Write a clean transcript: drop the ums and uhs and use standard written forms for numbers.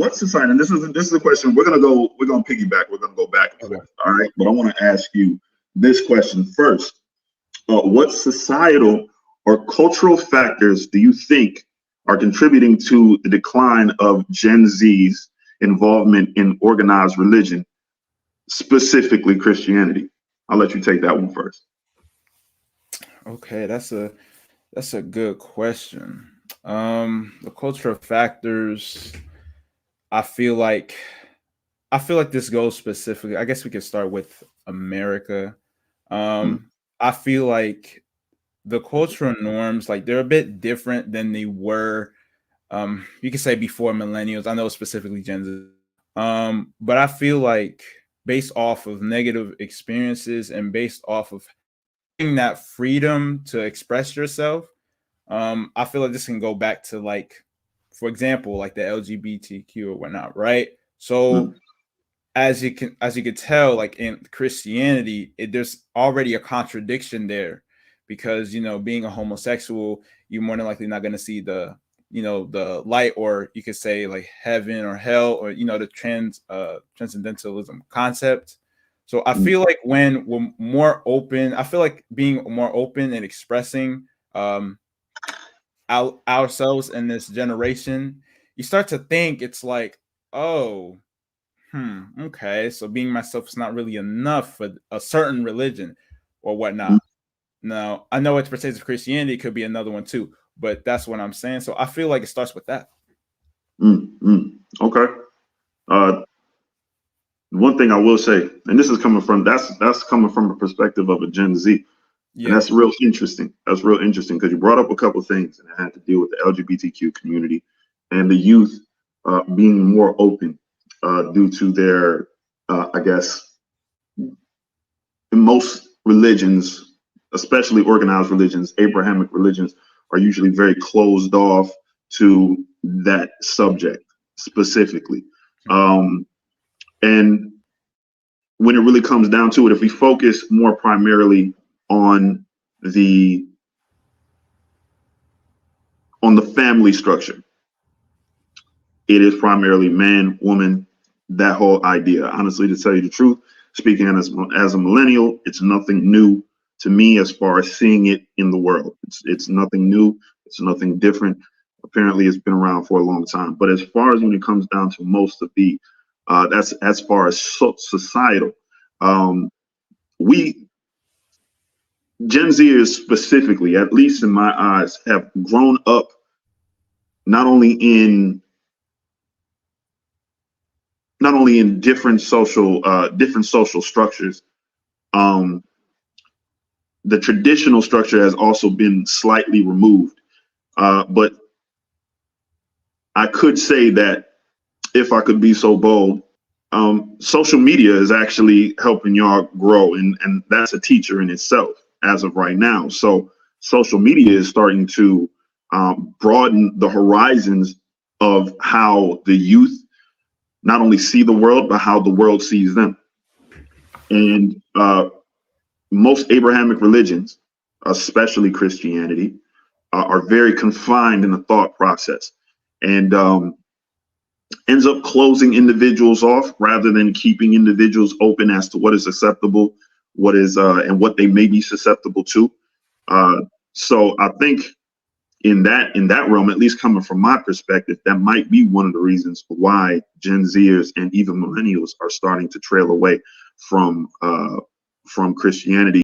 what society? And this is a question we're gonna piggyback. We're gonna go back and forth. All right, but I want to ask you this question first. What societal or cultural factors do you think are contributing to the decline of Gen Z's involvement in organized religion, specifically Christianity? I'll let you take that one first. Okay, that's a good question. The cultural factors, I feel like this goes specifically. I guess we could start with America. I feel like the cultural norms, like they're a bit different than they were. You could say before millennials. I know specifically Gen Z. But I feel like based off of negative experiences and based off of having that freedom to express yourself, I feel like this can go back to, like, for example, like the LGBTQ or whatnot, right? So as you could tell, like in Christianity, there's already a contradiction there, because being a homosexual, you're more than likely not going to see the the light, or you could say like heaven or hell, or the transcendentalism concept. So I feel like when we're more open, I feel like being more open and expressing ourselves in this generation, you start to think it's like, oh, okay, so being myself is not really enough for a certain religion or whatnot. Now, I know it pertains to Christianity, it could be another one too, but that's what I'm saying. So I feel like it starts with that. Okay. One thing I will say, and this is coming from that's coming from a perspective of a Gen Z. Yeah. And that's real interesting. That's real interesting because you brought up a couple of things, and it had to deal with the LGBTQ community and the youth being more open due to their, I guess, in most religions, especially organized religions, Abrahamic religions, are usually very closed off to that subject specifically. And when it really comes down to it, if we focus more primarily on the family structure, it is primarily man, woman, that whole idea. Honestly, to tell you the truth, speaking as a millennial, it's nothing new to me as far as seeing it in the world. It's nothing new. It's nothing different. Apparently, it's been around for a long time. But as far as when it comes down to most of the, that's as far as societal, Gen Zers specifically, at least in my eyes, have grown up not only in different social structures. The traditional structure has also been slightly removed, but I could say that, if I could be so bold, social media is actually helping y'all grow, and that's a teacher in itself as of right now. So social media is starting to broaden the horizons of how the youth not only see the world, but how the world sees them. And most Abrahamic religions, especially Christianity, are very confined in the thought process, and ends up closing individuals off rather than keeping individuals open as to what is acceptable, what is and what they may be susceptible to. So I think in that realm, at least coming from my perspective, that might be one of the reasons why Gen Zers and even millennials are starting to trail away from Christianity.